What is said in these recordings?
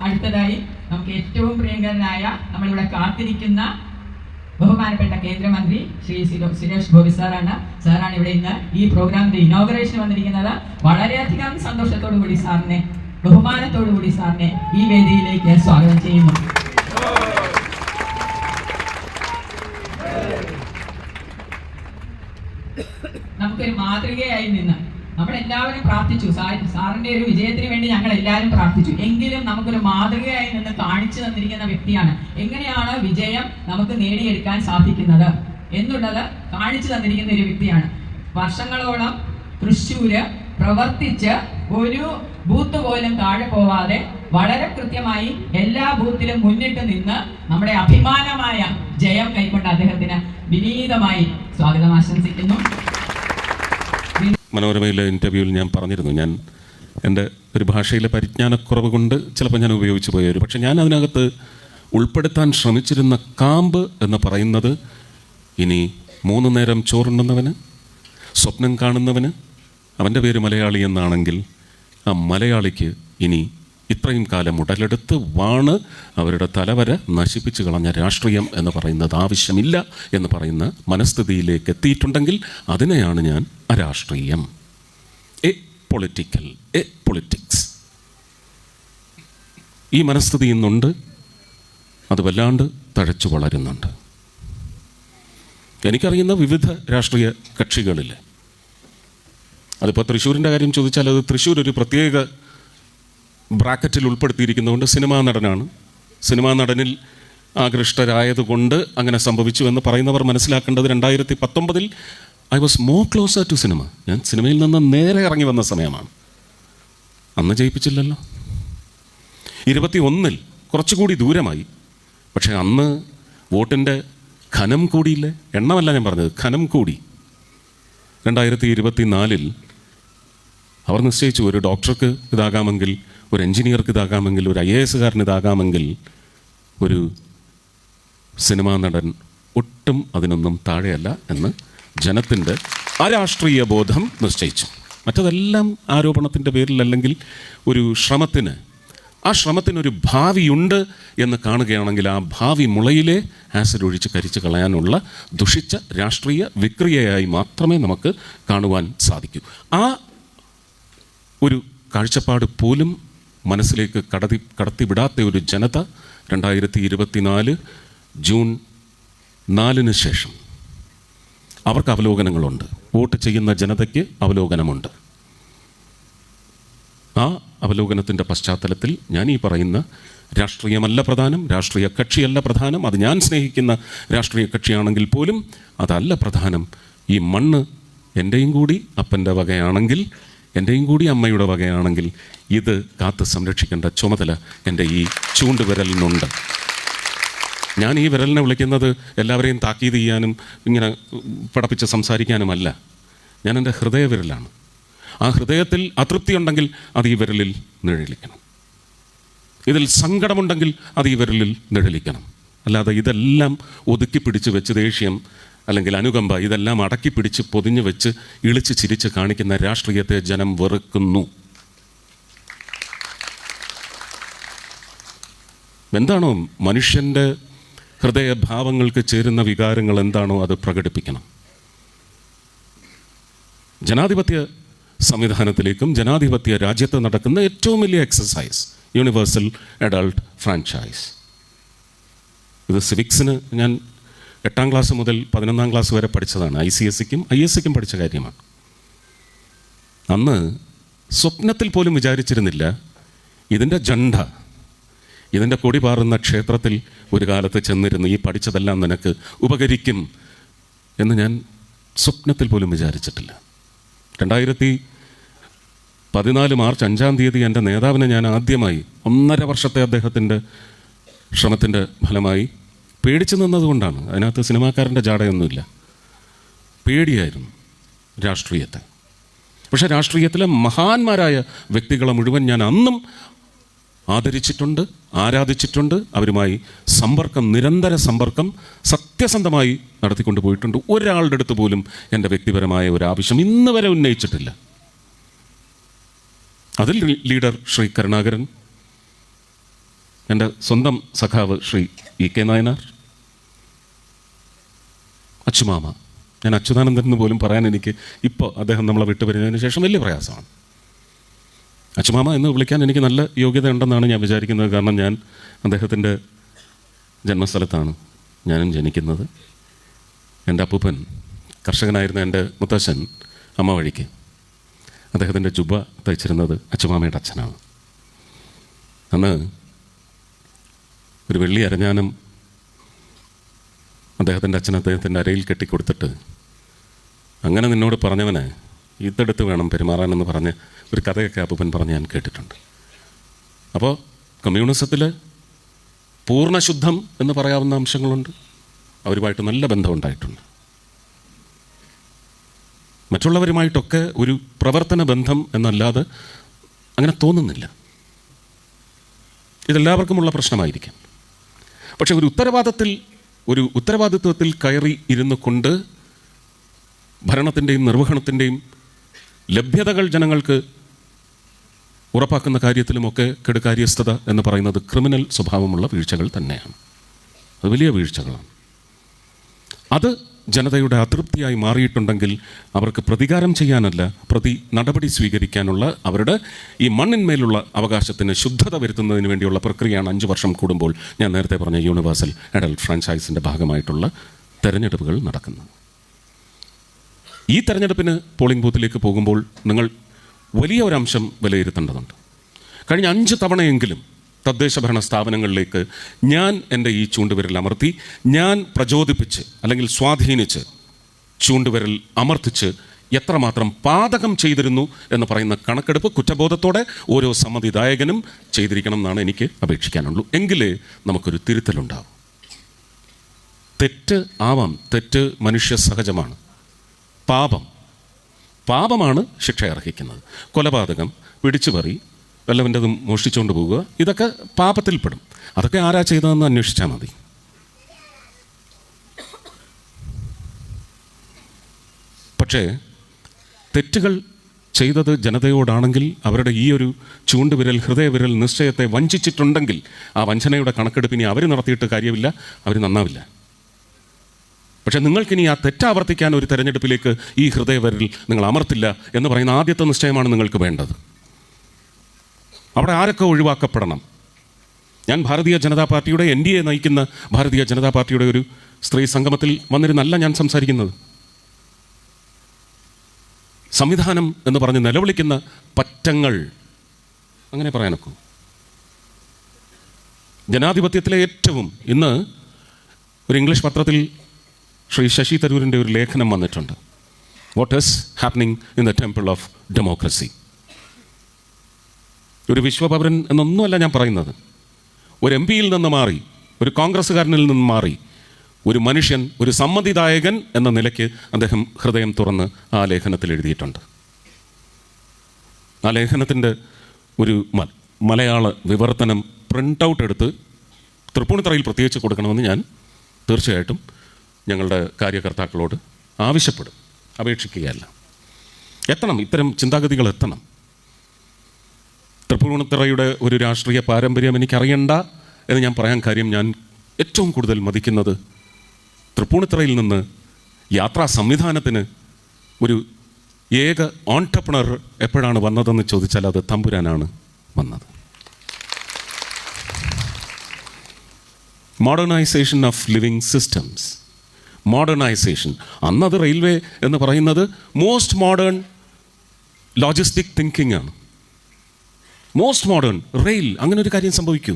അടുത്തതായി നമുക്ക് ഏറ്റവും പ്രിയങ്കരനായ നമ്മളിവിടെ കാത്തിരിക്കുന്ന ബഹുമാനപ്പെട്ട കേന്ദ്രമന്ത്രി ശ്രീ സുരേഷ് ഗോപി സാറാണ് ഇവിടെ ഇന്ന് ഈ പ്രോഗ്രാമിന്റെ ഇനോഗ്രേഷൻ വന്നിരിക്കുന്നത്. വളരെയധികം സന്തോഷത്തോടു കൂടി സാറിനെ, ബഹുമാനത്തോടു കൂടി സാറിനെ ഈ വേദിയിലേക്ക് സ്വാഗതം ചെയ്യുന്നു. നമുക്കൊരു മാതൃകയായി നിന്ന് നമ്മളെല്ലാവരും പ്രാർത്ഥിച്ചു, സാറിന്റെ ഒരു വിജയത്തിന് വേണ്ടി ഞങ്ങൾ എല്ലാവരും പ്രാർത്ഥിച്ചു. എങ്കിലും നമുക്കൊരു മാതൃകയായി നിന്ന് കാണിച്ചു തന്നിരിക്കുന്ന വ്യക്തിയാണ്. എങ്ങനെയാണ് വിജയം നമുക്ക് നേടിയെടുക്കാൻ സാധിക്കുന്നത് എന്നുള്ളത് കാണിച്ചു തന്നിരിക്കുന്ന ഒരു വ്യക്തിയാണ്. വർഷങ്ങളോളം തൃശ്ശൂര് പ്രവർത്തിച്ച് ഒരു ബൂത്ത് പോലും താഴെ പോവാതെ വളരെ കൃത്യമായി എല്ലാ ബൂത്തിലും മുന്നിട്ട് നിന്ന് നമ്മുടെ അഭിമാനമായ ജയം കൈക്കൊണ്ട അദ്ദേഹത്തിന് വിനീതമായി സ്വാഗതം ആശംസിക്കുന്നു. മനോരമയിലെ ഇൻ്റർവ്യൂവിൽ ഞാൻ പറഞ്ഞിരുന്നു, ഞാൻ എൻ്റെ ഒരു ഭാഷയിലെ പരിജ്ഞാനക്കുറവ് കൊണ്ട് ചിലപ്പോൾ ഞാൻ ഉപയോഗിച്ച് പോയൊരു, പക്ഷെ ഞാൻ അതിനകത്ത് ഉൾപ്പെടുത്താൻ ശ്രമിച്ചിരുന്ന കാമ്പ് എന്ന് പറയുന്നത്, ഇനി 3 നേരം ചോറുണ്ണുന്നവന്, സ്വപ്നം കാണുന്നവന്, അവൻ്റെ പേര് മലയാളി എന്നാണെങ്കിൽ ആ മലയാളിക്ക് ഇനി ഇത്രയും കാലം ഉടലെടുത്ത് വാണ് അവരുടെ തലവര നശിപ്പിച്ചു കളഞ്ഞ രാഷ്ട്രീയം എന്ന് പറയുന്നത് ആവശ്യമില്ല എന്ന് പറയുന്ന മനസ്ഥിതിയിലേക്ക് എത്തിയിട്ടുണ്ടെങ്കിൽ അതിനെയാണ് ഞാൻ അരാഷ്ട്രീയം, പൊളിറ്റിക്സ്. ഈ മനസ്ഥിതി ഇന്നുണ്ട്, അത് വല്ലാണ്ട് തഴച്ചു വളരുന്നുണ്ട്. എനിക്കറിയുന്ന വിവിധ രാഷ്ട്രീയ കക്ഷികളിൽ, അതിപ്പോൾ തൃശ്ശൂരിൻ്റെ കാര്യം ചോദിച്ചാൽ അത് തൃശ്ശൂർ ഒരു പ്രത്യേക ബ്രാക്കറ്റിൽ ഉൾപ്പെടുത്തിയിരിക്കുന്നതുകൊണ്ട് സിനിമാ നടനാണ്, സിനിമാ നടനിൽ ആകൃഷ്ടരായതുകൊണ്ട് അങ്ങനെ സംഭവിച്ചു എന്ന് പറയുന്നവർ മനസ്സിലാക്കേണ്ടത് 2019 I was more closer to cinema. ഞാൻ സിനിമയിൽ നിന്ന് നേരെ ഇറങ്ങി വന്ന സമയമാണ്. അന്ന് ജയിപ്പിച്ചില്ലല്ലോ. 21 കുറച്ചുകൂടി ദൂരമായി, പക്ഷേ അന്ന് വോട്ടിൻ്റെ ഘനം കൂടിയില്ലേ, എണ്ണമല്ല ഞാൻ പറഞ്ഞത്, ഘനം കൂടി. 2024 അവർ നിശ്ചയിച്ചു, ഒരു ഡോക്ടർക്ക് ഇതാകാമെങ്കിൽ, ഒരു എൻജിനീയർക്ക് ഇതാകാമെങ്കിൽ, ഒരു IAS-കാരന് ഇതാകാമെങ്കിൽ, ഒരു സിനിമാ നടൻ ഒട്ടും അതിനൊന്നും താഴെയല്ല എന്ന് ജനത്തിൻ്റെ അരാഷ്ട്രീയ ബോധം നിശ്ചയിച്ചു. മറ്റതെല്ലാം ആരോപണത്തിൻ്റെ പേരിൽ, അല്ലെങ്കിൽ ഒരു ശ്രമത്തിനൊരു ഭാവിയുണ്ട് എന്ന് കാണുകയാണെങ്കിൽ ആ ഭാവി മുളയിലെ ആസിഡ് ഒഴിച്ച് കരിച്ച് കളയാനുള്ള ദുഷിച്ച രാഷ്ട്രീയ വിക്രിയയായി മാത്രമേ നമുക്ക് കാണുവാൻ സാധിക്കൂ. ആ ഒരു കാഴ്ചപ്പാട് പോലും മനസ്സിലേക്ക് കടത്തിവിടാത്ത ഒരു ജനത 2024 ജൂൺ 4 ശേഷം അവർക്ക് അവലോകനങ്ങളുണ്ട്. വോട്ട് ചെയ്യുന്ന ജനതയ്ക്ക് അവലോകനമുണ്ട്. ആ അവലോകനത്തിൻ്റെ പശ്ചാത്തലത്തിൽ ഞാൻ ഈ പറയുന്ന രാഷ്ട്രീയമല്ല പ്രധാനം, രാഷ്ട്രീയ കക്ഷിയല്ല പ്രധാനം, അത് ഞാൻ സ്നേഹിക്കുന്ന രാഷ്ട്രീയ കക്ഷിയാണെങ്കിൽ പോലും അതല്ല പ്രധാനം. ഈ മണ്ണ് എൻ്റെയും കൂടി അപ്പൻ്റെ വകയാണെങ്കിൽ, എൻ്റെയും കൂടി അമ്മയുടെ വകയാണെങ്കിൽ ഇത് കാത്ത് സംരക്ഷിക്കേണ്ട ചുമതല എൻ്റെ ഈ ചൂണ്ടുവിരലിനുണ്ട്. ഞാൻ ഈ വിരലിനെ വിളിക്കുന്നത് എല്ലാവരെയും താക്കീത് ചെയ്യാനും ഇങ്ങനെ പടപ്പിച്ച് സംസാരിക്കാനുമല്ല. ഞാൻ എൻ്റെ ഹൃദയവിരലാണ്. ആ ഹൃദയത്തിൽ അതൃപ്തിയുണ്ടെങ്കിൽ അത് ഈ വിരലിൽ നിഴലിക്കണം. ഇതിൽ സങ്കടമുണ്ടെങ്കിൽ അത് ഈ വിരലിൽ നിഴലിക്കണം. അല്ലാതെ ഇതെല്ലാം ഒതുക്കി പിടിച്ച് വെച്ച് ദേഷ്യം അല്ലെങ്കിൽ അനുകമ്പ ഇതെല്ലാം അടക്കി പിടിച്ച് പൊതിഞ്ഞ് വെച്ച് ഇളിച്ച് ചിരിച്ച് കാണിക്കുന്ന രാഷ്ട്രീയത്തെ ജനം വെറുക്കുന്നു. എന്താണോ മനുഷ്യൻ്റെ ഹൃദയഭാവങ്ങൾക്ക് ചേരുന്ന വികാരങ്ങൾ എന്താണോ അത് പ്രകടിപ്പിക്കണം. ജനാധിപത്യ സംവിധാനത്തിലേക്കും ജനാധിപത്യ രാജ്യത്ത് നടക്കുന്ന ഏറ്റവും വലിയ എക്സസൈസ് യൂണിവേഴ്സൽ അഡൾട്ട് ഫ്രാഞ്ചൈസ്. ഇത് സിവിക്സിന് ഞാൻ 8ാം ക്ലാസ് മുതൽ 11ാം ക്ലാസ് വരെ പഠിച്ചതാണ്. ICSE-ക്കും IS-ക്കും പഠിച്ച കാര്യമാണ്. അന്ന് സ്വപ്നത്തിൽ പോലും വിചാരിച്ചിരുന്നില്ല ഇതിൻ്റെ ജണ്ട, ഇതിൻ്റെ കൊടി പാറുന്ന ക്ഷേത്രത്തിൽ ഒരു കാലത്ത് ചെന്നിരുന്ന് ഈ പഠിച്ചതെല്ലാം നിനക്ക് ഉപകരിക്കും എന്ന് ഞാൻ സ്വപ്നത്തിൽ പോലും വിചാരിച്ചിട്ടില്ല. 2014 മാർച്ച് 5-ാം തീയതി എൻ്റെ നേതാവിനെ ഞാൻ ആദ്യമായി 1.5 വർഷത്തെ അദ്ദേഹത്തിൻ്റെ ശ്രമത്തിൻ്റെ ഫലമായി പേടിച്ചു നിന്നതുകൊണ്ടാണ്. അതിനകത്ത് സിനിമാക്കാരൻ്റെ ജാടയൊന്നുമില്ല. പേടിയായിരുന്നു രാഷ്ട്രീയത്തെ. പക്ഷേ രാഷ്ട്രീയത്തിലെ മഹാന്മാരായ വ്യക്തികളെ മുഴുവൻ ഞാൻ അന്നും ആദരിച്ചിട്ടുണ്ട്, ആരാധിച്ചിട്ടുണ്ട്. അവരുമായി നിരന്തര സമ്പർക്കം സത്യസന്ധമായി നടത്തിക്കൊണ്ട് പോയിട്ടുണ്ട്. ഒരാളുടെ അടുത്ത് പോലും എൻ്റെ വ്യക്തിപരമായ ഒരു ആവശ്യം ഇന്ന് വരെ ഉന്നയിച്ചിട്ടില്ല. അതിൽ ലീഡർ ശ്രീ കരുണാകരൻ, എൻ്റെ സ്വന്തം സഖാവ് ശ്രീ ഇ.കെ. നായനാർ, അച്ചുമാമ. ഞാൻ അച്യുതാനന്ദൻ എന്ന് പോലും പറയാൻ എനിക്ക് ഇപ്പോൾ അദ്ദേഹം നമ്മളെ വിട്ടുപിരിഞ്ഞതിന് ശേഷം വലിയ പ്രയാസമാണ്. അച്ചുമാമ എന്ന് വിളിക്കാൻ എനിക്ക് നല്ല യോഗ്യത ഉണ്ടെന്നാണ് ഞാൻ വിചാരിക്കുന്നത്. കാരണം ഞാൻ അദ്ദേഹത്തിൻ്റെ ജന്മസ്ഥലത്താണ് ഞാനും ജനിക്കുന്നത്. എൻ്റെ അപ്പൂപ്പൻ കർഷകനായിരുന്ന എൻ്റെ മുത്തശ്ശൻ അമ്മ വഴിക്ക് അദ്ദേഹത്തിൻ്റെ ജുബ തയ്ച്ചിരുന്നത് അച്ചുമാമയുടെ അച്ഛനാണ്. അന്ന് ഒരു വെള്ളി അരഞ്ഞാനം അദ്ദേഹത്തിൻ്റെ അച്ഛൻ അദ്ദേഹത്തിൻ്റെ അരയിൽ കെട്ടിക്കൊടുത്തിട്ട്, അങ്ങനെ നിന്നോട് പറഞ്ഞവനെ ഇതെടുത്ത് വേണം പെരുമാറാനെന്ന് പറഞ്ഞ് ഒരു കഥയൊക്കെ അപ്പൂപ്പൻ പറഞ്ഞ് ഞാൻ കേട്ടിട്ടുണ്ട്. അപ്പോൾ കമ്മ്യൂണിസത്തിൽ പൂർണ്ണശുദ്ധം എന്ന് പറയാവുന്ന അംശങ്ങളുണ്ട്. അവരുമായിട്ട് നല്ല ബന്ധമുണ്ടായിട്ടുണ്ട്. മറ്റുള്ളവരുമായിട്ടൊക്കെ ഒരു പ്രവർത്തന ബന്ധം എന്നല്ലാതെ അങ്ങനെ തോന്നുന്നില്ല. ഇതെല്ലാവർക്കുമുള്ള പ്രശ്നമായിരിക്കാം. പക്ഷെ ഒരു ഉത്തരവാദിത്വത്തിൽ കയറി ഇരുന്നു കൊണ്ട് ഭരണത്തിൻ്റെയും നിർവഹണത്തിൻ്റെയും ലഭ്യതകൾ ജനങ്ങൾക്ക് ഉറപ്പാക്കുന്ന കാര്യത്തിലുമൊക്കെ കെടുകാര്യസ്ഥത എന്ന് പറയുന്നത് ക്രിമിനൽ സ്വഭാവമുള്ള വീഴ്ചകൾ തന്നെയാണ്. അത് വലിയ വീഴ്ചകളാണ്. അത് ജനതയുടെ അതൃപ്തിയായി മാറിയിട്ടുണ്ടെങ്കിൽ അവർക്ക് പ്രതികാരം ചെയ്യാനല്ല, നടപടി സ്വീകരിക്കാനുള്ള അവരുടെ ഈ മണ്ണിന്മേലുള്ള അവകാശത്തിന് ശുദ്ധത വരുത്തുന്നതിന് വേണ്ടിയുള്ള പ്രക്രിയയാണ് 5 വർഷം കൂടുമ്പോൾ ഞാൻ നേരത്തെ പറഞ്ഞ യൂണിവേഴ്സൽ അഡൽട്ട് ഫ്രാഞ്ചൈസിൻ്റെ ഭാഗമായിട്ടുള്ള തെരഞ്ഞെടുപ്പുകൾ നടക്കുന്നത്. ഈ തെരഞ്ഞെടുപ്പിന് പോളിംഗ് ബൂത്തിലേക്ക് പോകുമ്പോൾ നിങ്ങൾ വലിയ ഒരംശം വിലയിരുത്തേണ്ടതുണ്ട്. കഴിഞ്ഞ 5 തവണയെങ്കിലും തദ്ദേശ ഭരണ സ്ഥാപനങ്ങളിലേക്ക് ഞാൻ എൻ്റെ ഈ ചൂണ്ടുവിരൽ അമർത്തി, ഞാൻ പ്രചോദിപ്പിച്ച് അല്ലെങ്കിൽ സ്വാധീനിച്ച് ചൂണ്ടുവിരൽ അമർത്തിച്ച് എത്രമാത്രം പാതകം ചെയ്തിരുന്നു എന്ന് പറയുന്ന കണക്കെടുപ്പ് കുറ്റബോധത്തോടെ ഓരോ സമ്മതിദായകനും ചെയ്തിരിക്കണം എന്നാണ് എനിക്ക് അപേക്ഷിക്കാനുള്ളൂ. എങ്കിലേ നമുക്കൊരു തിരുത്തലുണ്ടാവും. തെറ്റ് ആവാം, തെറ്റ് മനുഷ്യ സഹജമാണ്. പാപമാണ് ശിക്ഷ അർഹിക്കുന്നത്. കൊലപാതകം, പിടിച്ചുപറി, വല്ലവൻ്റെതും മോഷ്ടിച്ചുകൊണ്ട് പോവുക, ഇതൊക്കെ പാപത്തിൽപ്പെടും. അതൊക്കെ ആരാ ചെയ്തതെന്ന് അന്വേഷിച്ചാൽ മതി. പക്ഷേ തെറ്റുകൾ ചെയ്തത് ജനതയോടാണെങ്കിൽ അവരുടെ ഈ ഒരു ചൂണ്ടുവിരൽ, ഹൃദയവിരൽ നിശ്ചയത്തെ വഞ്ചിച്ചിട്ടുണ്ടെങ്കിൽ ആ വഞ്ചനയുടെ കണക്കെടുപ്പിനി അവർ നടത്തിയിട്ട് കാര്യമില്ല, അവർ നന്നാവില്ല. പക്ഷെ നിങ്ങൾക്കിനി ആ തെറ്റാവർത്തിക്കാൻ ഒരു തെരഞ്ഞെടുപ്പിലേക്ക് ഈ ഹൃദയവിരൽ നിങ്ങൾ അമർത്തില്ല എന്ന് പറയുന്ന ആദ്യത്തെ നിശ്ചയമാണ് നിങ്ങൾക്ക് വേണ്ടത്. അവിടെ ആരൊക്കെ ഒഴിവാക്കപ്പെടണം? ഞാൻ ഭാരതീയ ജനതാ പാർട്ടിയുടെ NDA നയിക്കുന്ന ഭാരതീയ ജനതാ പാർട്ടിയുടെ ഒരു സ്ത്രീ സംഗമത്തിൽ വന്നിരുന്നല്ല ഞാൻ സംസാരിക്കുന്നത്. സംവിധാനം എന്ന് പറഞ്ഞ് നിലവിളിക്കുന്ന പറ്റങ്ങൾ, അങ്ങനെ പറയാനൊക്കൂ? ജനാധിപത്യത്തിലെ ഏറ്റവും, ഇന്ന് ഒരു ഇംഗ്ലീഷ് പത്രത്തിൽ ശ്രീ ശശി തരൂരിൻ്റെ ഒരു ലേഖനം വന്നിട്ടുണ്ട്. What is happening in the temple of democracy. ഒരു വിശ്വപൗരൻ എന്നൊന്നുമല്ല ഞാൻ പറയുന്നത്. ഒരു MP-യിൽ നിന്ന് മാറി, ഒരു കോൺഗ്രസ്സുകാരനിൽ നിന്ന് മാറി, ഒരു മനുഷ്യൻ, ഒരു സമ്മതിദായകൻ എന്ന നിലയ്ക്ക് അദ്ദേഹം ഹൃദയം തുറന്ന് ആ ലേഖനത്തിൽ എഴുതിയിട്ടുണ്ട്. ആ ലേഖനത്തിൻ്റെ ഒരു മലയാള വിവർത്തനം പ്രിൻ്റ് ഔട്ട് എടുത്ത് തൃപ്പൂണിത്തറയിൽ പ്രത്യേകിച്ച് കൊടുക്കണമെന്ന് ഞാൻ തീർച്ചയായിട്ടും ഞങ്ങളുടെ കാര്യകർത്താക്കളോട് ആവശ്യപ്പെടും, അപേക്ഷിക്കുകയല്ല. എത്തണം, ഇത്തരം ചിന്താഗതികൾ എത്തണം. തൃപ്പൂണിത്തറയുടെ ഒരു രാഷ്ട്രീയ പാരമ്പര്യം എനിക്കറിയണ്ട എന്ന് ഞാൻ പറയാൻ കാര്യം, ഞാൻ ഏറ്റവും കൂടുതൽ മതിക്കുന്നത് തൃപ്പൂണിത്തറയിൽ നിന്ന് യാത്രാ സംവിധാനത്തിന് ഒരു ഏക ഓൺട്രപ്രണർ എപ്പോഴാണ് വന്നതെന്ന് ചോദിച്ചാൽ അത് തമ്പുരാനാണ് വന്നത്. Modernisation of living systems, modernisation. അന്നത് റെയിൽവേ എന്ന് പറയുന്നത് മോസ്റ്റ് മോഡേൺ ലോജിസ്റ്റിക് തിങ്കിങ് ആണ്. മോസ്റ്റ് മോഡേൺ റെയിൽ, അങ്ങനെ ഒരു കാര്യം സംഭവിക്കൂ?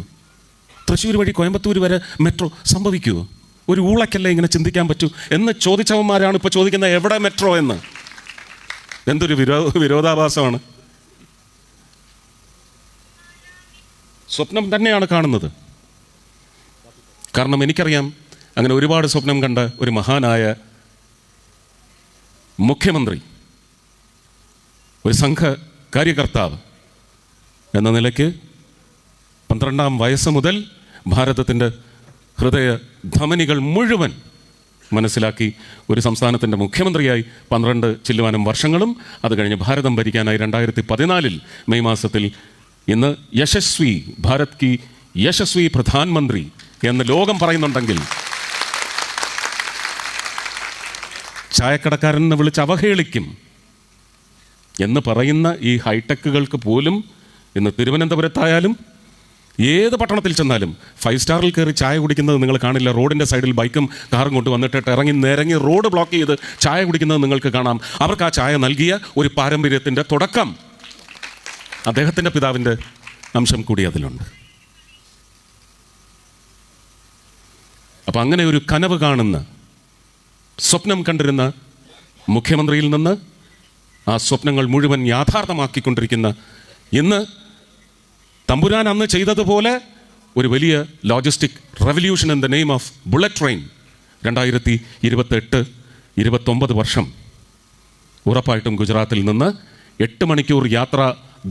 തൃശ്ശൂർ വഴി കോയമ്പത്തൂർ വരെ മെട്രോ സംഭവിക്കുമോ? ഒരു ഊളക്കല്ലേ ഇങ്ങനെ ചിന്തിക്കാൻ പറ്റൂ എന്ന് ചോദിച്ചവന്മാരാണ് ഇപ്പോൾ ചോദിക്കുന്നത് എവിടെ മെട്രോ എന്ന്. എന്തൊരു വിരോധാഭാസമാണ്. സ്വപ്നം തന്നെയാണ് കാണുന്നത്. കാരണം എനിക്കറിയാം, അങ്ങനെ ഒരുപാട് സ്വപ്നം കണ്ട ഒരു മഹാനായ മുഖ്യമന്ത്രി, ഒരു സംഘ കാര്യകർത്താവ് എന്ന നിലയ്ക്ക് 12ാം വയസ്സ് മുതൽ ഭാരതത്തിൻ്റെ ഹൃദയ ധമനികൾ മുഴുവൻ മനസ്സിലാക്കി ഒരു സംസ്ഥാനത്തിൻ്റെ മുഖ്യമന്ത്രിയായി 12 ചില്ലുവാനും വർഷങ്ങളും, അത് കഴിഞ്ഞ് ഭാരതം ഭരിക്കാനായി 2014 മെയ് മാസത്തിൽ ഇന്ന് യശസ്വി ഭാരത് കി യശസ്വി പ്രധാനമന്ത്രി എന്ന് ലോകം പറയുന്നുണ്ടെങ്കിൽ ചായക്കടക്കാരനെ വിളിച്ച് അവഹേളിക്കും എന്ന് പറയുന്ന ഈ ഹൈടെക്കുകൾക്ക് പോലും ഇന്ന് തിരുവനന്തപുരത്തായാലും ഏത് പട്ടണത്തിൽ ചെന്നാലും 5 സ്റ്റാറിൽ കയറി ചായ കുടിക്കുന്നത് നിങ്ങൾ കാണില്ല. റോഡിൻ്റെ സൈഡിൽ ബൈക്കും കാറും കൊണ്ട് വന്നിട്ട് നിരങ്ങി റോഡ് ബ്ലോക്ക് ചെയ്ത് ചായ കുടിക്കുന്നത് നിങ്ങൾക്ക് കാണാം. അവർക്ക് ആ ചായ നൽകിയ ഒരു പാരമ്പര്യത്തിൻ്റെ തുടക്കം അദ്ദേഹത്തിൻ്റെ പിതാവിൻ്റെ അംശം കൂടി അതിലുണ്ട്. അപ്പം അങ്ങനെ ഒരു കനവ് കാണുന്ന, സ്വപ്നം കണ്ടിരുന്ന മുഖ്യമന്ത്രിയിൽ നിന്ന് ആ സ്വപ്നങ്ങൾ മുഴുവൻ യാഥാർത്ഥ്യമാക്കിക്കൊണ്ടിരിക്കുന്ന ഇന്ന് തമ്പുരാൻ അന്ന് ചെയ്തതുപോലെ ഒരു വലിയ logistic revolution in the name of bullet train 2028-29 വർഷം ഉറപ്പായിട്ടും ഗുജറാത്തിൽ നിന്ന് 8 മണിക്കൂർ യാത്ര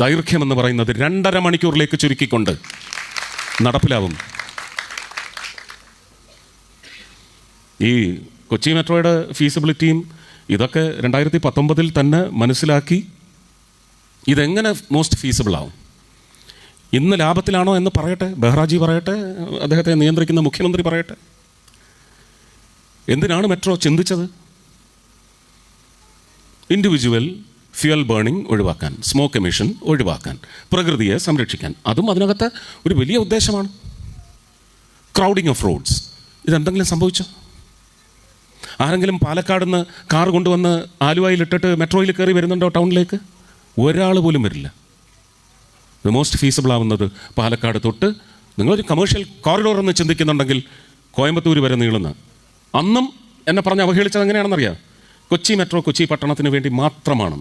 ദൈർഘ്യമെന്ന് പറയുന്നത് 2.5 മണിക്കൂറിലേക്ക് ചുരുക്കിക്കൊണ്ട് നടപ്പിലാവും. ഈ കൊച്ചി മെട്രോയുടെ ഫീസിബിലിറ്റിയും ഇതൊക്കെ 2019 തന്നെ മനസ്സിലാക്കി ഇതെങ്ങനെ മോസ്റ്റ് ഫീസിബിൾ ആവും. ഇന്ന് ലാഭത്തിലാണോ എന്ന് പറയട്ടെ, ബെഹ്റാജി പറയട്ടെ, അദ്ദേഹത്തെ നിയന്ത്രിക്കുന്ന മുഖ്യമന്ത്രി പറയട്ടെ. എന്തിനാണ് മെട്രോ ചിന്തിച്ചത്? ഇൻഡിവിജ്വൽ ഫ്യൂൽ ബേണിംഗ് ഒഴിവാക്കാൻ, സ്മോക്ക് എമിഷൻ ഒഴിവാക്കാൻ, പ്രകൃതിയെ സംരക്ഷിക്കാൻ. അതും അതിനകത്ത് ഒരു വലിയ ഉദ്ദേശമാണ്. Crowding of roads. ഇതെന്തെങ്കിലും സംഭവിച്ചോ? ആരെങ്കിലും പാലക്കാട് നിന്ന് കാർ കൊണ്ടുവന്ന് ആലുവയിലിട്ടിട്ട് മെട്രോയിൽ കയറി വരുന്നുണ്ടോ ടൗണിലേക്ക്? ഒരാൾ പോലും വരില്ല. ഇത് മോസ്റ്റ് ഫീസിബിൾ ആവുന്നത് പാലക്കാട് തൊട്ട് നിങ്ങളൊരു കമേഴ്ഷ്യൽ കോറിഡോർ എന്ന് ചിന്തിക്കുന്നുണ്ടെങ്കിൽ കോയമ്പത്തൂർ വരെ നീളുന്ന. അന്നും എന്നെ പറഞ്ഞ് അവഹേളിച്ചത് എങ്ങനെയാണെന്നറിയാം. കൊച്ചി മെട്രോ കൊച്ചി പട്ടണത്തിന് വേണ്ടി മാത്രമാണ്.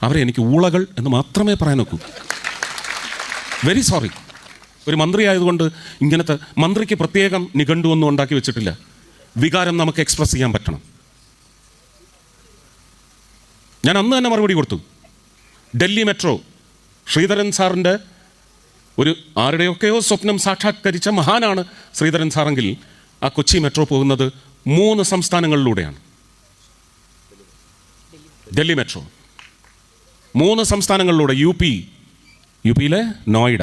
അവരെ എനിക്ക് ഊളകൾ എന്ന് മാത്രമേ പറയാൻ നോക്കൂ. Very sorry. ഒരു മന്ത്രി ആയതുകൊണ്ട് ഇങ്ങനത്തെ മന്ത്രിക്ക് പ്രത്യേകം നിഘണ്ടു ഒന്നും ഉണ്ടാക്കി വെച്ചിട്ടില്ല. വികാരം നമുക്ക് എക്സ്പ്രസ് ചെയ്യാൻ പറ്റണം. ഞാൻ അന്ന് തന്നെ മറുപടി കൊടുത്തു. ഡൽഹി മെട്രോ ശ്രീധരൻ സാറിൻ്റെ ഒരു ആരുടെയൊക്കെയോ സ്വപ്നം സാക്ഷാത്കരിച്ച മഹാനാണ് ശ്രീധരൻ സാറെങ്കിൽ ആ കൊച്ചി മെട്രോ പോകുന്നത് 3 സംസ്ഥാനങ്ങളിലൂടെയാണ്. ഡൽഹി മെട്രോ 3 സംസ്ഥാനങ്ങളിലൂടെ. യുപിയിലെ നോയിഡ,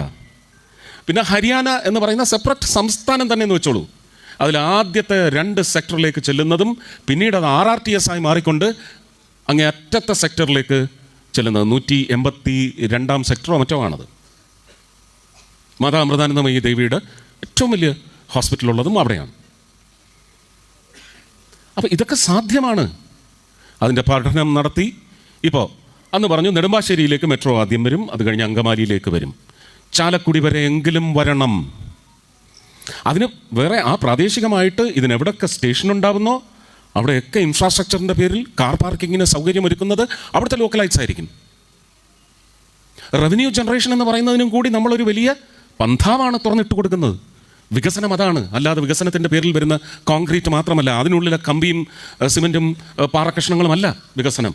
പിന്നെ ഹരിയാന എന്ന് പറയുന്ന സെപ്പറേറ്റ് സംസ്ഥാനം തന്നെ എന്ന് വെച്ചോളൂ. അതിൽ ആദ്യത്തെ 2 സെക്ടറിലേക്ക് ചെല്ലുന്നതും പിന്നീട് അത് RRTS ആയി മാറിക്കൊണ്ട് അങ്ങേ അറ്റത്തെ സെക്ടറിലേക്ക് ചെല്ലുന്നത് 182 സെക്ടറോ മറ്റോ ആണത്. മാതാ അമൃതാനന്ദമയി ദേവിയുടെ ഏറ്റവും വലിയ ഹോസ്പിറ്റലുള്ളതും അവിടെയാണ്. അപ്പോൾ ഇതൊക്കെ സാധ്യമാണ്. അതിൻ്റെ പഠനം നടത്തി ഇപ്പോൾ അന്ന് പറഞ്ഞു നെടുമ്പാശ്ശേരിയിലേക്ക് മെട്രോ ആദ്യം വരും, അത് കഴിഞ്ഞ് അങ്കമാലിയിലേക്ക് വരും, ചാലക്കുടി വരെ എങ്കിലും വരണം. അതിന് വേറെ ആ പ്രാദേശികമായിട്ട് ഇതിനെവിടെയൊക്കെ സ്റ്റേഷൻ ഉണ്ടാവുന്നോ അവിടെയൊക്കെ ഇൻഫ്രാസ്ട്രക്ചറിൻ്റെ പേരിൽ കാർ പാർക്കിങ്ങിന് സൗകര്യമൊരുക്കുന്നത് അവിടുത്തെ ലോക്കലൈറ്റ്സ് ആയിരിക്കും. റവന്യൂ ജനറേഷൻ എന്ന് പറയുന്നതിനും കൂടി നമ്മളൊരു വലിയ പന്ഥാവാണ് തുറന്നിട്ട് കൊടുക്കുന്നത്. വികസനം അതാണ്. അല്ലാതെ വികസനത്തിൻ്റെ പേരിൽ വരുന്ന കോൺക്രീറ്റ് മാത്രമല്ല, അതിനുള്ളിലെ കമ്പിയും സിമെൻറ്റും പാറക്കഷ്ണങ്ങളുമല്ല വികസനം.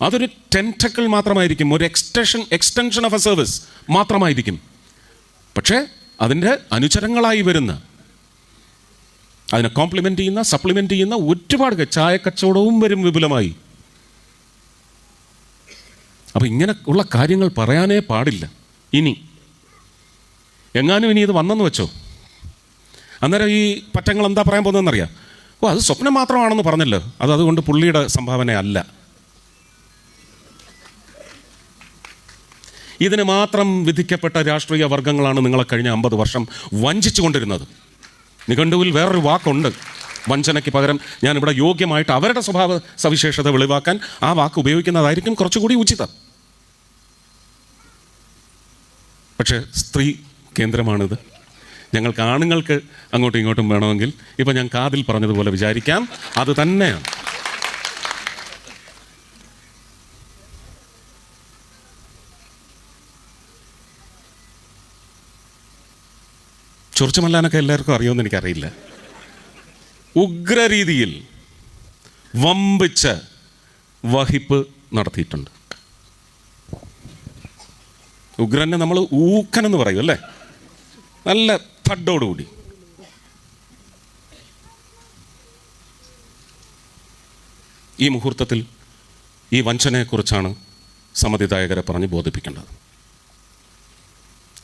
അതൊരു ടെൻറ്റക്കിൾ മാത്രമായിരിക്കും, ഒരു എക്സ്റ്റൻഷൻ ഓഫ് എ സർവീസ് മാത്രമായിരിക്കും. പക്ഷേ അതിൻ്റെ അനുചരങ്ങളായി വരുന്ന, അതിനെ കോംപ്ലിമെൻ്റ് ചെയ്യുന്ന, സപ്ലിമെൻ്റ് ചെയ്യുന്ന ഒരുപാട് ചായക്കച്ചവടവും വരും വിപുലമായി. അപ്പം ഇങ്ങനെ ഉള്ള കാര്യങ്ങൾ പറയാനേ പാടില്ല. ഇനി ഇത് വന്നെന്ന് വെച്ചോ, അന്നേരം ഈ പറ്റങ്ങൾ എന്താ പറയാൻ പോകുന്നതെന്നറിയാം. അത് സ്വപ്നം മാത്രമാണെന്ന് പറഞ്ഞല്ലോ, അതുകൊണ്ട് പുള്ളിയുടെ സംഭാവന അല്ല. ഇതിന് മാത്രം വിധിക്കപ്പെട്ട രാഷ്ട്രീയ വർഗങ്ങളാണ് നിങ്ങളെ കഴിഞ്ഞ 50 വർഷം വഞ്ചിച്ചു കൊണ്ടിരുന്നത്. നിഘണ്ടുവിൽ വേറൊരു വാക്കുണ്ട്, വഞ്ചനയ്ക്ക് പകരം. ഞാനിവിടെ യോഗ്യമായിട്ട് അവരുടെ സ്വഭാവ സവിശേഷത വെളിവാക്കാൻ ആ വാക്ക് ഉപയോഗിക്കുന്നതായിരിക്കും കുറച്ചുകൂടി ഉചിതം. പക്ഷേ സ്ത്രീ കേന്ദ്രമാണിത്. ഞങ്ങൾക്ക് ആണുങ്ങൾക്ക് അങ്ങോട്ടും ഇങ്ങോട്ടും വേണമെങ്കിൽ ഇപ്പം ഞാൻ കാതിൽ പറഞ്ഞതുപോലെ വിചാരിക്കാം, അത് തന്നെയാണ്. ചൊറിച്ചുമല്ലാനൊക്കെ എല്ലാവർക്കും അറിയുമെന്ന് എനിക്കറിയില്ല. ഉഗ്രരീതിയിൽ വമ്പിച്ച വഹിപ്പ് നടത്തിയിട്ടുണ്ട്. ഉഗ്രനെ നമ്മൾ ഊക്കനെന്ന് പറയും അല്ലേ, നല്ല തഡോടുകൂടി. ഈ മുഹൂർത്തത്തിൽ ഈ വഞ്ചനയെക്കുറിച്ചാണ് സമ്മതിദായകരെ പറഞ്ഞ് ബോധിപ്പിക്കേണ്ടത്.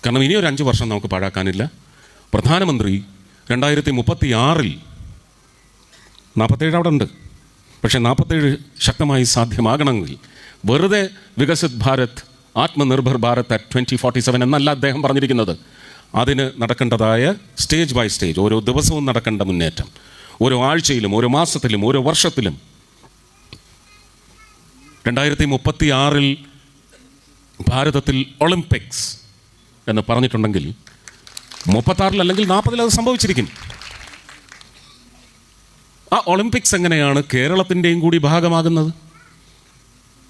കാരണം ഇനിയൊരു 5 വർഷം നമുക്ക് പാഴാക്കാനില്ല. പ്രധാനമന്ത്രി 2036 47 അവിടെ ഉണ്ട്, പക്ഷേ 47 ശക്തമായി സാധ്യമാകണമെങ്കിൽ വെറുതെ വികസിത് ഭാരത് ആത്മനിർഭർ ഭാരത് അറ്റ് 2047 എന്നല്ല അദ്ദേഹം പറഞ്ഞിരിക്കുന്നത്. അതിന് നടക്കേണ്ടതായ സ്റ്റേജ് ബൈ സ്റ്റേജ്, ഓരോ ദിവസവും നടക്കേണ്ട മുന്നേറ്റം, ഓരോ ആഴ്ചയിലും ഓരോ മാസത്തിലും ഓരോ വർഷത്തിലും. 2036 ഭാരതത്തിൽ ഒളിമ്പിക്സ് എന്ന് പറഞ്ഞിട്ടുണ്ടെങ്കിൽ 36 അല്ലെങ്കിൽ 40 അത് സംഭവിച്ചിരിക്കും. ആ ഒളിമ്പിക്സ് എങ്ങനെയാണ് കേരളത്തിൻ്റെയും കൂടി ഭാഗമാകുന്നത്?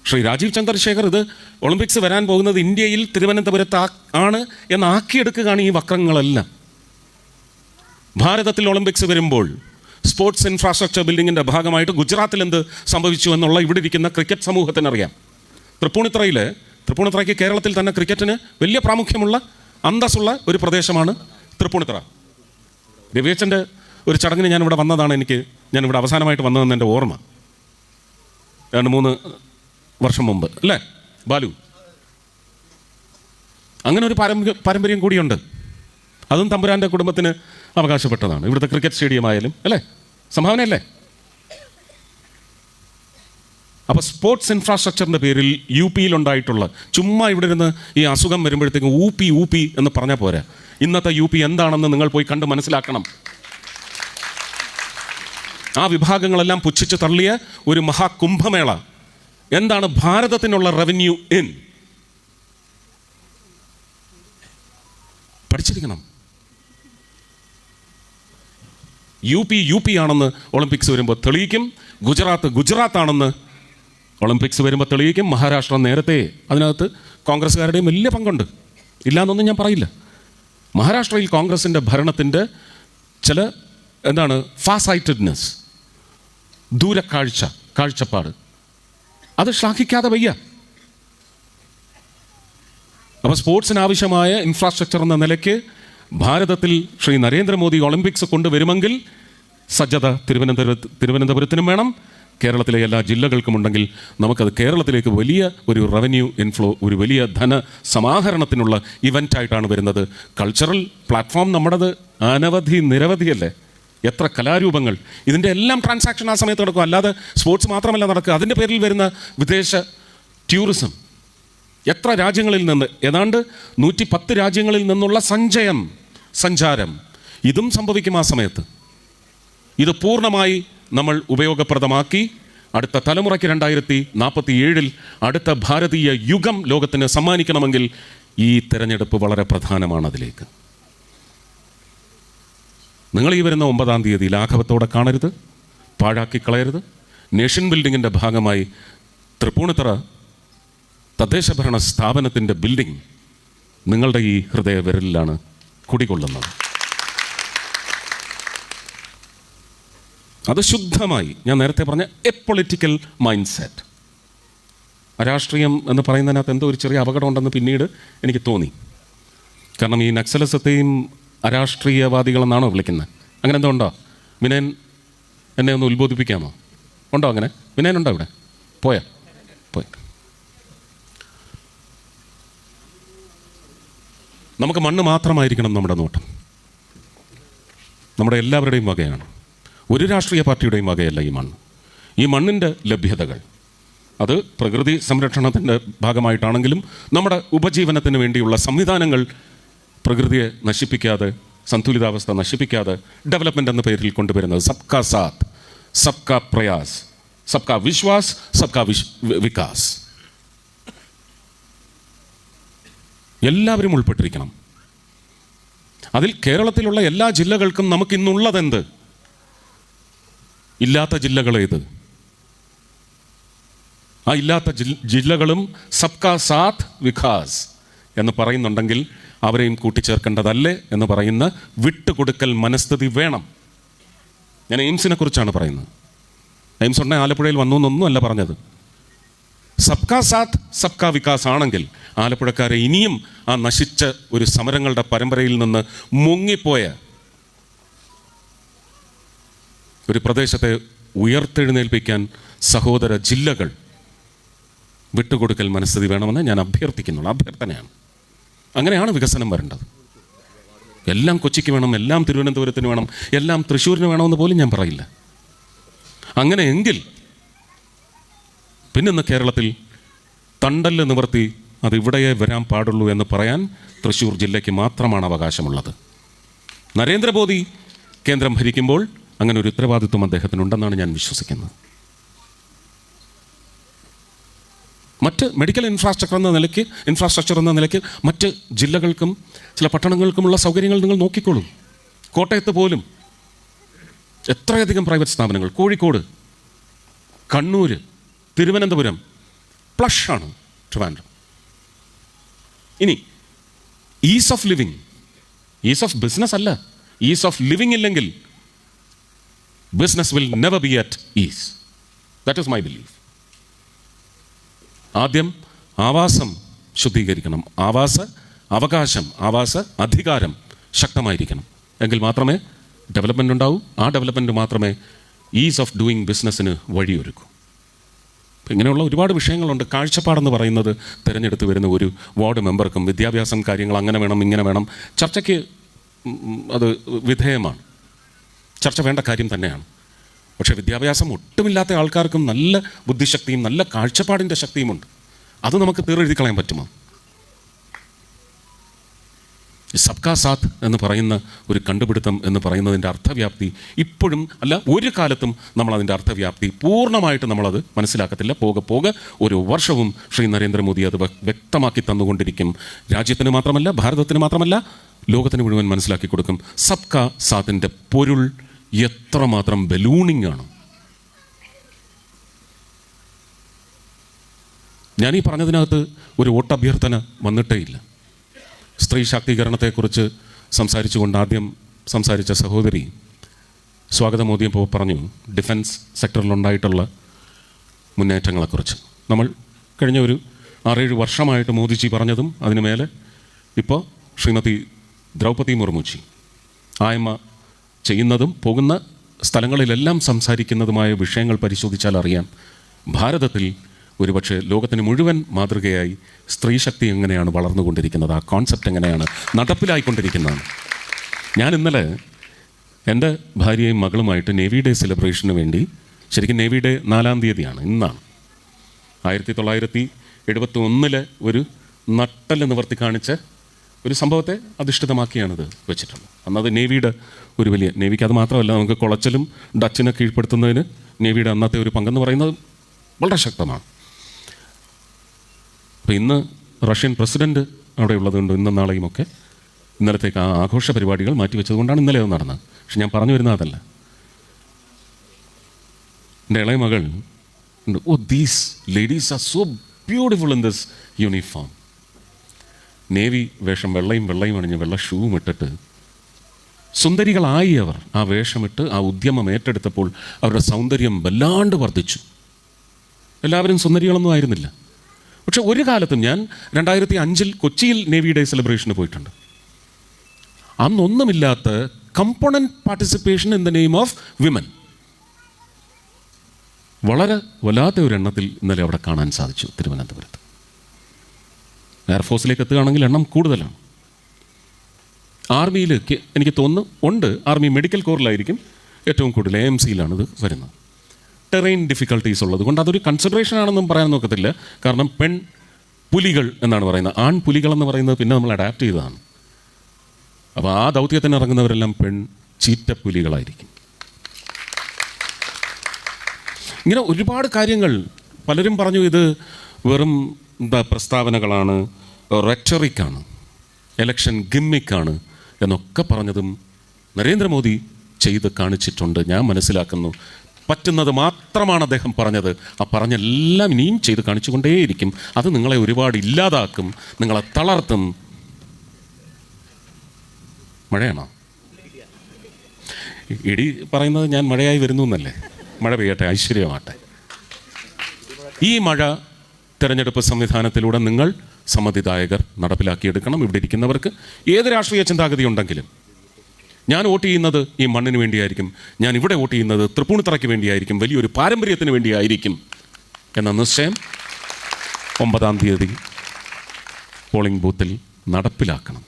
ശ്രീ രാജീവ് ചന്ദ്രശേഖർ ഇത് ഒളിമ്പിക്സ് വരാൻ പോകുന്നത് ഇന്ത്യയിൽ തിരുവനന്തപുരത്ത് ആണ് എന്നാക്കിയെടുക്കുകയാണ് ഈ വക്രങ്ങളെല്ലാം. ഭാരതത്തിൽ ഒളിമ്പിക്സ് വരുമ്പോൾ സ്പോർട്സ് ഇൻഫ്രാസ്ട്രക്ചർ ബിൽഡിങ്ങിൻ്റെ ഭാഗമായിട്ട് ഗുജറാത്തിൽ എന്ത് സംഭവിച്ചു എന്നുള്ള ഇവിടെ ഇരിക്കുന്ന ക്രിക്കറ്റ് സമൂഹത്തിനറിയാം. തൃപ്പൂണിത്തുറയ്ക്ക് കേരളത്തിൽ തന്നെ ക്രിക്കറ്റിന് വലിയ പ്രാമുഖ്യമുള്ള അന്തസ്സുള്ള ഒരു പ്രദേശമാണ് തൃപ്പൂണിത്തുറ. രവിയച്ചൻ്റെ ഒരു ചടങ്ങിന് ഞാനിവിടെ വന്നതാണ്. ഞാനിവിടെ അവസാനമായിട്ട് വന്നതെന്ന് എൻ്റെ ഓർമ്മ 2-3 വർഷം മുമ്പ് അല്ലേ ബാലു? അങ്ങനെ ഒരു പാരമ്പര്യം കൂടിയുണ്ട്. അതും തമ്പുരാൻ്റെ കുടുംബത്തിന് അവകാശപ്പെട്ടതാണ്. ഇവിടുത്തെ ക്രിക്കറ്റ് സ്റ്റേഡിയം ആയാലും അല്ലേ, സംഭാവനയല്ലേ? അപ്പോൾ സ്പോർട്സ് ഇൻഫ്രാസ്ട്രക്ചറിൻ്റെ പേരിൽ UP-യിൽ ഉണ്ടായിട്ടുള്ള, ചുമ്മാ ഇവിടെ ഇരുന്ന് ഈ അസുഖം വരുമ്പോഴത്തേക്കും ഊപ്പി എന്ന് പറഞ്ഞാൽ പോരാ. ഇന്നത്തെ UP എന്താണെന്ന് നിങ്ങൾ പോയി കണ്ട് മനസ്സിലാക്കണം. ആ വിഭാഗങ്ങളെല്ലാം പുച്ഛിച്ച് തള്ളിയ ഒരു മഹാകുംഭമേള. എന്താണ് ഭാരതത്തിനുള്ള റവന്യൂ ഇൻ? പഠിച്ചിരിക്കണം. UP ആണെന്ന് ഒളിമ്പിക്സ് വരുമ്പോൾ തെളിയിക്കും. ഗുജറാത്താണെന്ന് ഒളിമ്പിക്സ് വരുമ്പോൾ തെളിയിക്കും. മഹാരാഷ്ട്ര നേരത്തെ അതിനകത്ത് കോൺഗ്രസ്സുകാരുടെയും വലിയ പങ്കുണ്ട്, ഇല്ലയെന്നൊന്നും ഞാൻ പറയില്ല. മഹാരാഷ്ട്രയിൽ കോൺഗ്രസിൻ്റെ ഭരണത്തിൻ്റെ ചില ഫാസൈറ്റഡ്നെസ്, കാഴ്ചപ്പാട്, അത് ശ്ലാഘിക്കാതെ വയ്യ. അപ്പോൾ സ്പോർട്സിന് ആവശ്യമായ ഇൻഫ്രാസ്ട്രക്ചർ എന്ന നിലയ്ക്ക് ഭാരതത്തിൽ ശ്രീ നരേന്ദ്രമോദി ഒളിമ്പിക്സ് കൊണ്ടുവരുമെങ്കിൽ സജ്ജത തിരുവനന്തപുരത്തിനും വേണം, കേരളത്തിലെ എല്ലാ ജില്ലകൾക്കും ഉണ്ടെങ്കിൽ നമുക്കത് കേരളത്തിലേക്ക് വലിയ ഒരു റവന്യൂ ഇൻഫ്ലോ, ഒരു വലിയ ധന സമാഹരണത്തിനുള്ള ഇവൻ്റായിട്ടാണ് വരുന്നത്. കൾച്ചറൽ പ്ലാറ്റ്ഫോം നമ്മുടേത് നിരവധിയല്ലേ, എത്ര കലാരൂപങ്ങൾ, ഇതിൻ്റെ എല്ലാം ട്രാൻസാക്ഷൻ ആ സമയത്ത് നടക്കും. അല്ലാതെ സ്പോർട്സ് മാത്രമല്ല നടക്കുക, അതിൻ്റെ പേരിൽ വരുന്ന വിദേശ ടൂറിസം, എത്ര രാജ്യങ്ങളിൽ നിന്ന്, ഏതാണ്ട് 110 രാജ്യങ്ങളിൽ നിന്നുള്ള സഞ്ചാരം, ഇതും സംഭവിക്കും ആ സമയത്ത്. ഇത് പൂർണ്ണമായി നമ്മൾ ഉപയോഗപ്രദമാക്കി അടുത്ത തലമുറയ്ക്ക് 2047 അടുത്ത ഭാരതീയ യുഗം ലോകത്തിന് സമ്മാനിക്കണമെങ്കിൽ ഈ തെരഞ്ഞെടുപ്പ് വളരെ പ്രധാനമാണ്. അതിലേക്ക് നിങ്ങൾ ഈ വരുന്ന 9-ാം തീയതി ലാഘവത്തോടെ കാണരുത്, പാഴാക്കി കളയരുത്. നേഷൻ ബിൽഡിങ്ങിൻ്റെ ഭാഗമായി തൃപ്പൂണിത്തുറ തദ്ദേശഭരണ സ്ഥാപനത്തിൻ്റെ ബിൽഡിംഗ് നിങ്ങളുടെ ഈ ഹൃദയവിരലിലാണ് കുടികൊള്ളുന്നത്. അത് ശുദ്ധമായി, ഞാൻ നേരത്തെ പറഞ്ഞ എ പൊളിറ്റിക്കൽ മൈൻഡ് സെറ്റ്. രാഷ്ട്രീയം എന്ന് പറയുന്നതിനകത്ത് എന്തോ ഒരു ചെറിയ അപകടമുണ്ടെന്ന് പിന്നീട് എനിക്ക് തോന്നി. കാരണം ഈ നക്സലിസത്തെയും അരാഷ്ട്രീയവാദികളെന്നാണോ വിളിക്കുന്നത്? അങ്ങനെ എന്തോ ഉണ്ടോ? വിനയൻ എന്നെ ഒന്ന് ഉത്ബോധിപ്പിക്കാമോ? ഉണ്ടോ അങ്ങനെ? വിനയനുണ്ടോ ഇവിടെ? പോയി നമുക്ക് മണ്ണ് മാത്രമായിരിക്കണം നമ്മുടെ നോട്ടം. നമ്മുടെ എല്ലാവരുടെയും വകയാണ്, ഒരു രാഷ്ട്രീയ പാർട്ടിയുടെയും വകയല്ല ഈ മണ്ണ്. ഈ മണ്ണിൻ്റെ ലഭ്യതകൾ അത് പ്രകൃതി സംരക്ഷണത്തിൻ്റെ ഭാഗമായിട്ടാണെങ്കിലും നമ്മുടെ ഉപജീവനത്തിന് വേണ്ടിയുള്ള സംവിധാനങ്ങൾ പ്രകൃതിയെ നശിപ്പിക്കാതെ, സന്തുലിതാവസ്ഥ നശിപ്പിക്കാതെ ഡെവലപ്മെൻ്റ് എന്ന പേരിൽ കൊണ്ടുവരുന്നത് സബ്കാ സാത്ത്, സബ്കാ പ്രയാസ്, സബ്കാ വിശ്വാസ്, സബ്കാ വികാസ്. എല്ലാവരും ഉൾപ്പെട്ടിരിക്കണം. അതിൽ കേരളത്തിലുള്ള എല്ലാ ജില്ലകൾക്കും നമുക്കിന്നുള്ളതെന്ത്? ഇല്ലാത്ത ജില്ലകളേത്? ആ ഇല്ലാത്ത ജില്ലകളും സബ്കാ സാത്ത് വികാസ് എന്ന് പറയുന്നുണ്ടെങ്കിൽ അവരെയും കൂട്ടിച്ചേർക്കേണ്ടതല്ലേ എന്ന് പറയുന്ന വിട്ടുകൊടുക്കൽ മനസ്ഥിതി വേണം. ഞാൻ എയിംസിനെ കുറിച്ചാണ് പറയുന്നത്. എയിംസ് ഉടനെ ആലപ്പുഴയിൽ വന്നു എന്നൊന്നും അല്ല പറഞ്ഞത്. സബ്കാ സാത്ത് സബ്കാ വികാസ് ആണെങ്കിൽ ആലപ്പുഴക്കാരെ ഇനിയും ആ നശിച്ച ഒരു സമരങ്ങളുടെ പരമ്പരയിൽ നിന്ന് മുങ്ങിപ്പോയ ഒരു പ്രദേശത്തെ ഉയർത്തെഴുന്നേൽപ്പിക്കാൻ സഹോദര ജില്ലകൾ വിട്ടുകൊടുക്കൽ മനസ്ഥിതി വേണമെന്ന് ഞാൻ അഭ്യർത്ഥിക്കുന്നുള്ളൂ. അഭ്യർത്ഥനയാണ്. അങ്ങനെയാണ് വികസനം വരേണ്ടത്. എല്ലാം കൊച്ചിക്ക് വേണം, എല്ലാം തിരുവനന്തപുരത്തിന് വേണം, എല്ലാം തൃശ്ശൂരിന് വേണമെന്ന് പോലും ഞാൻ പറയില്ല. അങ്ങനെയെങ്കിൽ പിന്നിന്ന് കേരളത്തിൽ തണ്ടല് നിവർത്തി അത് ഇവിടെയേ വരാൻ പാടുള്ളൂ എന്ന് പറയാൻ തൃശ്ശൂർ ജില്ലയ്ക്ക് മാത്രമാണ് അവകാശമുള്ളത്. നരേന്ദ്രമോദി കേന്ദ്രം ഭരിക്കുമ്പോൾ അങ്ങനെ ഒരു ഉത്തരവാദിത്വം അദ്ദേഹത്തിനുണ്ടെന്നാണ് ഞാൻ വിശ്വസിക്കുന്നത്. മറ്റ് മെഡിക്കൽ ഇൻഫ്രാസ്ട്രക്ചർ എന്ന നിലയ്ക്ക് മറ്റ് ജില്ലകൾക്കും ചില പട്ടണങ്ങൾക്കുമുള്ള സൗകര്യങ്ങൾ നിങ്ങൾ നോക്കിക്കോളൂ. കോട്ടയത്ത് പോലും എത്രയധികം പ്രൈവറ്റ് സ്ഥാപനങ്ങൾ, കോഴിക്കോട്, കണ്ണൂർ, തിരുവനന്തപുരം, പ്ലഷാണ് ട്രിവാൻഡ്രം. ഇനി ease of living, ease of business അല്ല, ഈസ് ഓഫ് ലിവിങ് ഇല്ലെങ്കിൽ business will never be at ease. That is my belief. ആദ്യം ആവാസം ശുദ്ധീകരിക്കണം. അവകാശം, അധികാരം ശക്തമായിരിക്കണം. എങ്കിൽ മാത്രമേ ഡെവലപ്മെൻ്റ് ഉണ്ടാവൂ. ആ ഡെവലപ്മെൻറ്റ് മാത്രമേ ഈസ് ഓഫ് ഡൂയിങ് ബിസിനസ്സിന് വഴിയൊരുക്കൂ. ഇങ്ങനെയുള്ള ഒരുപാട് വിഷയങ്ങളുണ്ട്. കാഴ്ചപ്പാടെന്ന് പറയുന്നത് തിരഞ്ഞെടുത്ത് വരുന്ന ഒരു വാർഡ് മെമ്പർക്കും വിദ്യാഭ്യാസം, കാര്യങ്ങൾ അങ്ങനെ വേണം ഇങ്ങനെ വേണം, ചർച്ചയ്ക്ക് അത് വിധേയമാണ്. ചർച്ച വേണ്ട കാര്യം തന്നെയാണ്. പക്ഷേ വിദ്യാഭ്യാസം ഒട്ടുമില്ലാത്ത ആൾക്കാർക്കും നല്ല ബുദ്ധിശക്തിയും നല്ല കാഴ്ചപ്പാടിൻ്റെ ശക്തിയുമുണ്ട്. അത് നമുക്ക് തീരെഴുതി കളയാൻ പറ്റുമോ? സബ്കാ സാത്ത് എന്ന് പറയുന്ന ഒരു കണ്ടുപിടുത്തം എന്ന് പറയുന്നതിൻ്റെ അർത്ഥവ്യാപ്തി ഇപ്പോഴും അല്ല, ഒരു കാലത്തും നമ്മളതിൻ്റെ അർത്ഥവ്യാപ്തി പൂർണ്ണമായിട്ട് നമ്മളത് മനസ്സിലാക്കത്തില്ല. പോകെ ഒരു വർഷവും ശ്രീ നരേന്ദ്രമോദി അത് വ്യക്തമാക്കി തന്നുകൊണ്ടിരിക്കും. രാജ്യത്തിന് മാത്രമല്ല, ഭാരതത്തിന് മാത്രമല്ല, ലോകത്തിന് മുഴുവൻ മനസ്സിലാക്കി കൊടുക്കും. സബ്കാ സാത്തിൻ്റെ പൊരുൾ എത്രമാത്രം ബലൂണിംഗ് ആണ്. ഞാനീ പറഞ്ഞതിനകത്ത് ഒരു വോട്ടഭ്യർത്ഥന വന്നിട്ടേ ഇല്ല. സ്ത്രീ ശാക്തീകരണത്തെക്കുറിച്ച് സംസാരിച്ചുകൊണ്ട് ആദ്യം സംസാരിച്ച സഹോദരി സ്വാഗതമോദിയപ്പോൾ പറഞ്ഞു ഡിഫൻസ് സെക്ടറിലുണ്ടായിട്ടുള്ള മുന്നേറ്റങ്ങളെക്കുറിച്ച്. നമ്മൾ കഴിഞ്ഞ ഒരു 6-7 വർഷമായിട്ട് മോദിജി പറഞ്ഞതും അതിനു മേലെ ഇപ്പോൾ ശ്രീമതി ദ്രൗപദി മുർമുജി ആയമ്മ ചെയ്യുന്നതും പോകുന്ന സ്ഥലങ്ങളിലെല്ലാം സംസാരിക്കുന്നതുമായ വിഷയങ്ങൾ പരിശോധിച്ചാൽ അറിയാം, ഭാരതത്തിൽ ഒരുപക്ഷെ ലോകത്തിന് മുഴുവൻ മാതൃകയായി സ്ത്രീശക്തി എങ്ങനെയാണ് വളർന്നുകൊണ്ടിരിക്കുന്നത്, ആ കോൺസെപ്റ്റ് എങ്ങനെയാണ് നടപ്പിലായിക്കൊണ്ടിരിക്കുന്നതാണ്. ഞാൻ ഇന്നലെ എൻ്റെ ഭാര്യയും മകളുമായിട്ട് നേവി ഡേ സെലിബ്രേഷന് വേണ്ടി, ശരിക്കും നേവി ഡേ 4-ാം തീയതിയാണ്, ഇന്നാണ്, 1971 ഒരു നട്ടല് നിവർത്തി കാണിച്ച ഒരു സംഭവത്തെ അധിഷ്ഠിതമാക്കിയാണിത് വെച്ചിട്ടുള്ളത്. അന്നത് നേവിയുടെ ഒരു വലിയ, നേവിക്ക് അത് മാത്രമല്ല, നമുക്ക് കുളച്ചലും ഡച്ചിനെ കീഴ്പ്പെടുത്തുന്നതിന് നേവിയുടെ അന്നത്തെ ഒരു പങ്കെന്ന് പറയുന്നത് വളരെ ശക്തമാണ്. അപ്പോൾ ഇന്ന് റഷ്യൻ പ്രസിഡൻറ്റ് അവിടെ ഉള്ളതുകൊണ്ട് ഇന്നും നാളെയുമൊക്കെ ഇന്നലത്തേക്ക് ആ ആഘോഷ പരിപാടികൾ മാറ്റിവെച്ചതുകൊണ്ടാണ് ഇന്നലെ അത് നടന്നത്. പക്ഷെ ഞാൻ പറഞ്ഞു വരുന്നത് അതല്ല. എൻ്റെ ഇളയ മകൾ ഉണ്ട്, oh these ladies are so beautiful in this uniform. Navy വേഷം, വെള്ളയും അണിഞ്ഞ് വെള്ള ഷൂവും ഇട്ടിട്ട് സുന്ദരികളായി അവർ ആ വേഷമിട്ട് ആ ഉദ്യമം ഏറ്റെടുത്തപ്പോൾ അവരുടെ സൗന്ദര്യം വല്ലാണ്ട് വർദ്ധിച്ചു. എല്ലാവരും സുന്ദരികളൊന്നും ആയിരുന്നില്ല. പക്ഷെ ഒരു കാലത്തും, ഞാൻ 2005 കൊച്ചിയിൽ നേവി ഡേ സെലിബ്രേഷന് പോയിട്ടുണ്ട്, അന്നൊന്നുമില്ലാത്ത component participation in the name of women വളരെ വല്ലാത്ത ഒരു എണ്ണത്തിൽ ഇന്നലെ അവിടെ കാണാൻ സാധിച്ചു തിരുവനന്തപുരത്ത്. എയർഫോഴ്സിലേക്ക് എത്തുകയാണെങ്കിൽ എണ്ണം കൂടുതലാണ്. ആർമിയിൽ എനിക്ക് തോന്നുന്നു ഉണ്ട്, ആർമി മെഡിക്കൽ കോറിലായിരിക്കും ഏറ്റവും കൂടുതൽ, AMCയിലാണ് ഇത് വരുന്നത്. ടെറൈൻ ഡിഫിക്കൽട്ടീസ് ഉള്ളത് കൊണ്ട് അതൊരു കൺസിഡറേഷൻ ആണെന്നും പറയാൻ നോക്കത്തില്ല. കാരണം പെൺ പുലികൾ എന്നാണ് പറയുന്നത്, ആൺ പുലികൾ എന്ന് പറയുന്നത് പിന്നെ നമ്മൾ അഡാപ്റ്റ് ചെയ്തതാണ്. അപ്പോൾ ആ ദൗത്യത്തിന് ഇറങ്ങുന്നവരെല്ലാം പെൺ ചീറ്റപ്പുലികളായിരിക്കും. ഇങ്ങനെ ഒരുപാട് കാര്യങ്ങൾ പലരും പറഞ്ഞു ഇത് വെറും പ്രസ്താവനകളാണ്, റെറ്ററിക്കാണ്, എലക്ഷൻ ഗിമ്മിക്കാണ് എന്നൊക്കെ പറഞ്ഞതും നരേന്ദ്രമോദി ചെയ്ത് കാണിച്ചിട്ടുണ്ട്. ഞാൻ മനസ്സിലാക്കുന്നു പറ്റുന്നത് മാത്രമാണ് അദ്ദേഹം പറഞ്ഞത്. ആ പറഞ്ഞെല്ലാം ഇനിയും ചെയ്ത് കാണിച്ചുകൊണ്ടേയിരിക്കും. അത് നിങ്ങളെ ഒരുപാട് ഇല്ലാതാക്കും, നിങ്ങളെ തളർത്തും. മഴയാണോ? ഇടി പറയുന്നത് ഞാൻ മഴയായി വരുന്നു എന്നല്ലേ? മഴ പെയ്യട്ടെ, ഐശ്വര്യമാട്ടെ. ഈ മഴ തെരഞ്ഞെടുപ്പ് സംവിധാനത്തിലൂടെ നിങ്ങൾ സമ്മതിദായകർ നടപ്പിലാക്കിയെടുക്കണം. ഇവിടെ ഇരിക്കുന്നവർക്ക് ഏത് രാഷ്ട്രീയ ചിന്താഗതി ഉണ്ടെങ്കിലും ഞാൻ വോട്ട് ചെയ്യുന്നത് ഈ മണ്ണിന് വേണ്ടിയായിരിക്കും, ഞാൻ ഇവിടെ വോട്ട് ചെയ്യുന്നത് തൃപ്പൂണിത്തറയ്ക്ക് വേണ്ടിയായിരിക്കും, വലിയൊരു പാരമ്പര്യത്തിന് വേണ്ടിയായിരിക്കും എന്ന നിശ്ചയം 9-ാം തീയതി പോളിംഗ് ബൂത്തിൽ നടപ്പിലാക്കണം.